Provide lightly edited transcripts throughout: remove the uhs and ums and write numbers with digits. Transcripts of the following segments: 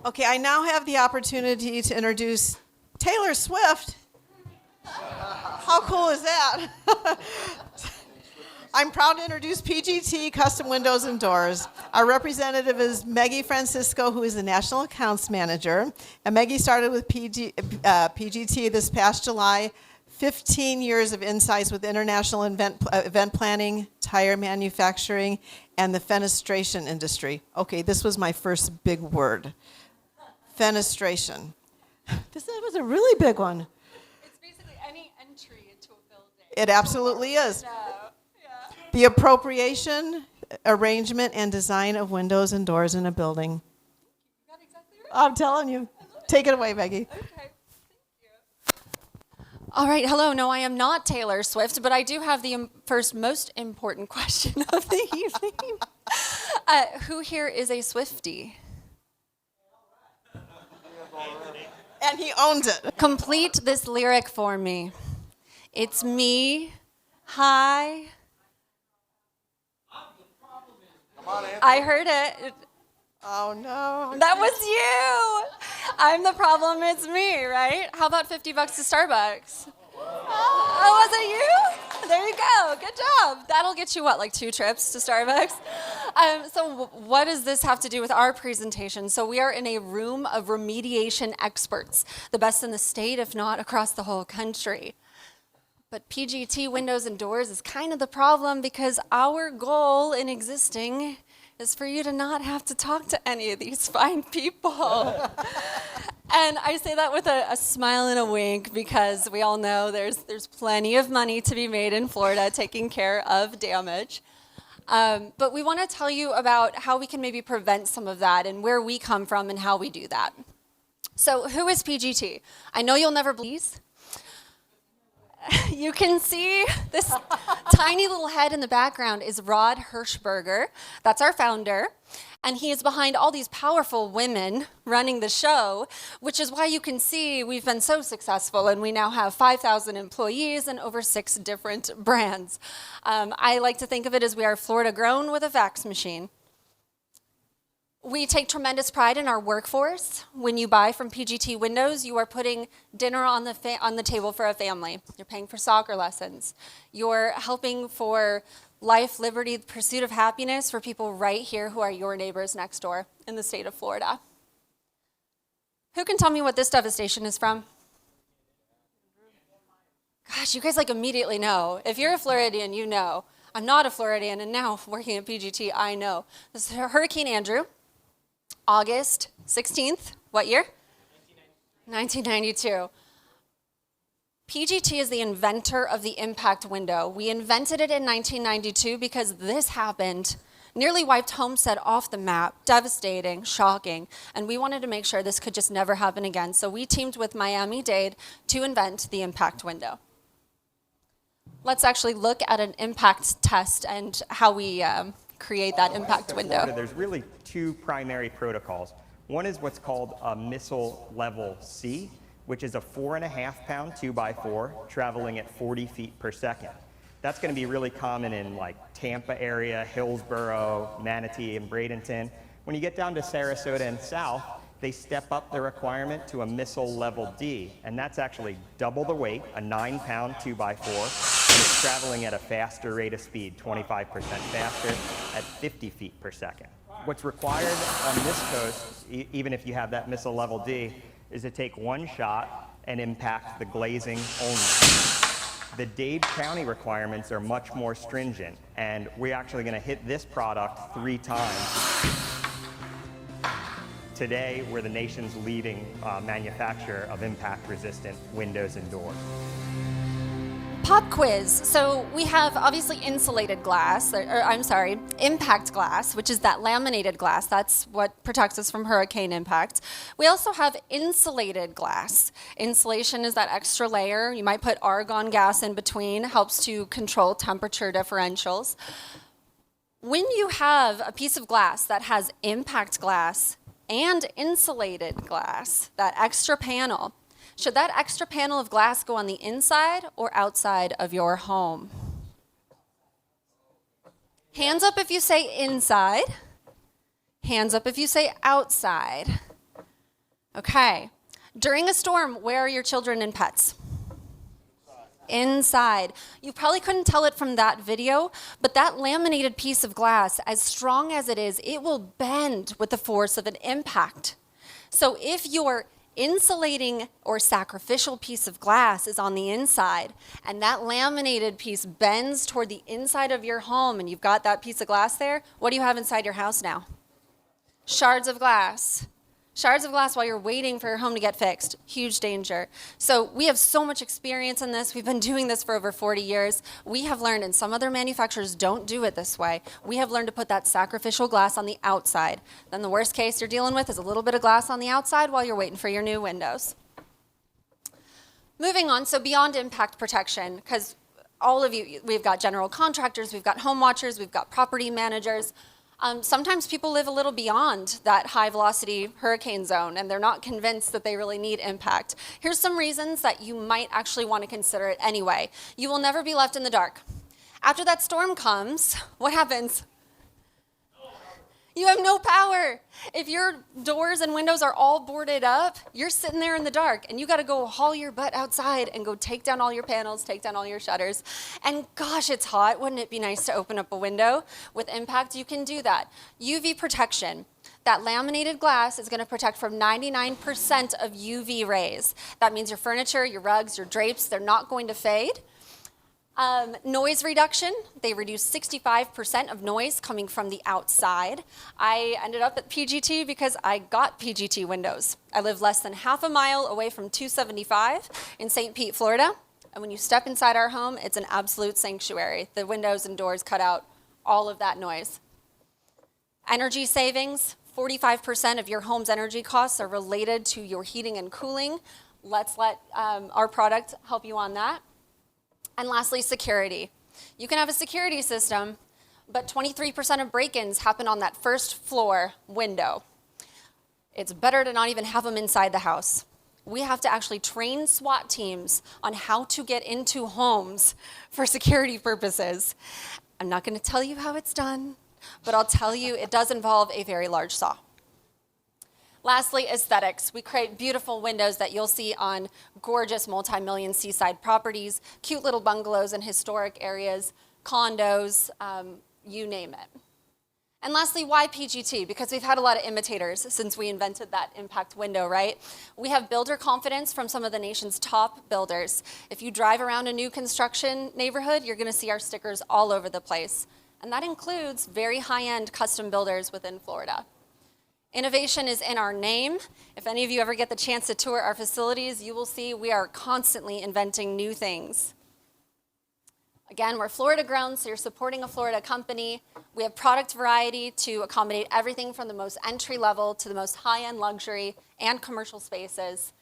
Okay, I now have the opportunity to introduce Taylor Swift. How cool is that? I'm proud to introduce PGT Custom Windows and Doors. Our representative is Maggie Francisco, who is the National Accounts Manager. And Maggie started with PGT this past July. 15 years of insights with international event planning, tire manufacturing, and the fenestration industry. Okay, this was my first big word. Fenestration. This was a really big one. It's basically any entry into a building. It absolutely is. Yeah. The appropriation, arrangement, and design of windows and doors in a building. You got it exactly right. I'm telling you. Take it away, Maggie. Okay, thank you. All right, hello. No, I am not Taylor Swift, but I do have the first most important question of the evening. Who here is a Swiftie? And he owns it. Complete this lyric for me. It's me. Hi. I heard it. Oh, no. That was you. I'm the problem. It's me, right? How about $50 to Starbucks? Oh, was it you? There you go. Good job. That'll get you, what, like 2 trips to Starbucks? So what does this have to do with our presentation? So we are in a room of remediation experts, the best in the state, if not across the whole country. But PGT Windows and Doors is kind of the problem because our goal in existing is for you to not have to talk to any of these fine people. And I say that with a smile and a wink because we all know there's plenty of money to be made in Florida taking care of damage. But we want to tell you about how we can maybe prevent some of that and where we come from and how we do that. So who is PGT? I know you'll never believe. You can see this tiny little head in the background is Rod Hirschberger. That's our founder. And he is behind all these powerful women running the show, which is why you can see we've been so successful and we now have 5,000 employees and over 6 different brands. I like to think of it as we are Florida grown with a fax machine. We take tremendous pride in our workforce. When you buy from PGT Windows, you are putting dinner on the table for a family. You're paying for soccer lessons. You're helping for life, liberty, the pursuit of happiness for people right here who are your neighbors next door in the state of Florida. Who can tell me what this devastation is from? Gosh, you guys like immediately know. If you're a Floridian, you know. I'm not a Floridian, and now working at PGT, I know. This is Hurricane Andrew. August 16th, what year? 1992. PGT is the inventor of the impact window. We invented it in 1992 because this happened. Nearly wiped Homestead off the map, devastating, shocking, and we wanted to make sure this could just never happen again. So we teamed with mami-dade to invent the impact window. Let's actually look at an impact test and how we create that impact window. There's really 2 primary protocols. One is what's called a missile level C, which is a 4.5-pound 2x4 traveling at 40 feet per second. That's going to be really common in like Tampa area, Hillsborough, Manatee, and Bradenton. When you get down to Sarasota and south, they step up the requirement to a missile level D, and that's actually double the weight, a 9-pound 2x4. And it's traveling at a faster rate of speed, 25% faster, at 50 feet per second. What's required on this coast, even if you have that missile level D, is to take 1 shot and impact the glazing only. The Dade County requirements are much more stringent, and we're actually going to hit this product 3 times. Today, we're the nation's leading manufacturer of impact-resistant windows and doors. Pop quiz. So we have obviously insulated glass, impact glass, which is that laminated glass. That's what protects us from hurricane impact. We also have insulated glass. Insulation is that extra layer. You might put argon gas in between, helps to control temperature differentials. When you have a piece of glass that has impact glass and insulated glass, that extra panel, should that extra panel of glass go on the inside or outside of your home? Hands up if you say inside. Hands up if you say outside. Okay. During a storm, where are your children and pets? Inside. You probably couldn't tell it from that video, but that laminated piece of glass, as strong as it is, it will bend with the force of an impact. So if your insulating or sacrificial piece of glass is on the inside and that laminated piece bends toward the inside of your home and you've got that piece of glass there, what do you have inside your house now? Shards of glass. Shards of glass while you're waiting for your home to get fixed. Huge danger. So we have so much experience in this. We've been doing this for over 40 years. We have learned, and some other manufacturers don't do it this way, we have learned to put that sacrificial glass on the outside. Then the worst case you're dealing with is a little bit of glass on the outside while you're waiting for your new windows. Moving on, so beyond impact protection, because all of you, we've got general contractors, we've got home watchers, we've got property managers. Sometimes people live a little beyond that high velocity hurricane zone and they're not convinced that they really need impact. Here's some reasons that you might actually want to consider it anyway. You will never be left in the dark. After that storm comes, what happens? You have no power. If your doors and windows are all boarded up, you're sitting there in the dark and you got to go haul your butt outside and go take down all your panels, take down all your shutters. And gosh, it's hot. Wouldn't it be nice to open up a window? With impact, you can do that. UV protection. That laminated glass is going to protect from 99% of UV rays. That means your furniture, your rugs, your drapes, they're not going to fade. Noise reduction, they reduce 65% of noise coming from the outside. I ended up at PGT because I got PGT windows. I live less than half a mile away from 275 in St. Pete, Florida. And when you step inside our home, it's an absolute sanctuary. The windows and doors cut out all of that noise. Energy savings, 45% of your home's energy costs are related to your heating and cooling. Let's let our product help you on that. And lastly, security. You can have a security system, but 23% of break-ins happen on that first floor window. It's better to not even have them inside the house. We have to actually train SWAT teams on how to get into homes for security purposes. I'm not going to tell you how it's done, but I'll tell you it does involve a very large saw. Lastly, aesthetics. We create beautiful windows that you'll see on gorgeous multi-million seaside properties, cute little bungalows in historic areas, condos, you name it. And lastly, why PGT? Because we've had a lot of imitators since we invented that impact window, right? We have builder confidence from some of the nation's top builders. If you drive around a new construction neighborhood, you're gonna see our stickers all over the place. And that includes very high-end custom builders within Florida. Innovation is in our name. If any of you ever get the chance to tour our facilities, you will see we are constantly inventing new things. Again, we're Florida grown, so you're supporting a Florida company. We have product variety to accommodate everything from the most entry level to the most high-end luxury and commercial spaces.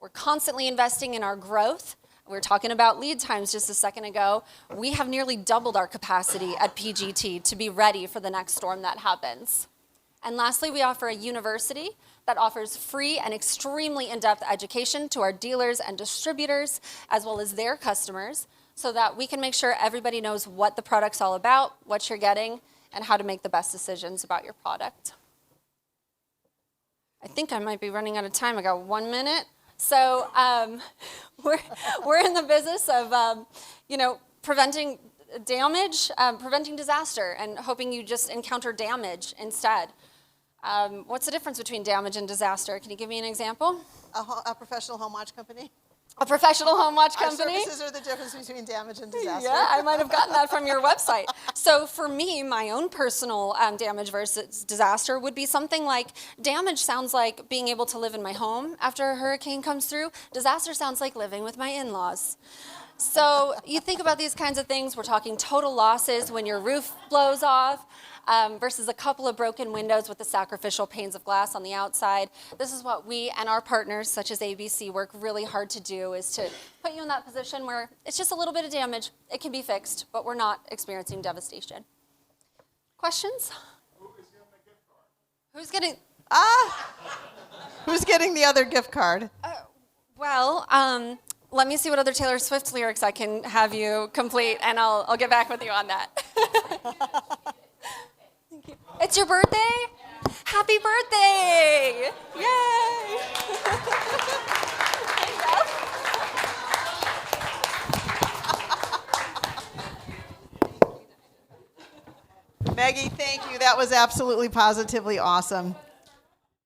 We're constantly investing in our growth. We were talking about lead times just a second ago. We have nearly doubled our capacity at PGT to be ready for the next storm that happens. And lastly, we offer a university that offers free and extremely in-depth education to our dealers and distributors, as well as their customers, so that we can make sure everybody knows what the product's all about, what you're getting, and how to make the best decisions about your product. I think I might be running out of time. I got 1 minute. So we're in the business of, preventing damage, preventing disaster, and hoping you just encounter damage instead. What's the difference between damage and disaster? Can you give me an example? A professional home watch company. A professional home watch company? Our services are the difference between damage and disaster. Yeah, I might have gotten that from your website. So for me, my own personal damage versus disaster would be something like, damage sounds like being able to live in my home after a hurricane comes through. Disaster sounds like living with my in-laws. So you think about these kinds of things. We're talking total losses when your roof blows off versus a couple of broken windows with the sacrificial panes of glass on the outside. This is what we and our partners, such as ABC, work really hard to do, is to put you in that position where it's just a little bit of damage. It can be fixed, but we're not experiencing devastation. Questions? Who's getting... Who's getting the other gift card? Let me see what other Taylor Swift lyrics I can have you complete, and I'll get back with you on that. Thank you. It's your birthday? Happy birthday! Yay! Maggie, thank you. That was absolutely positively awesome.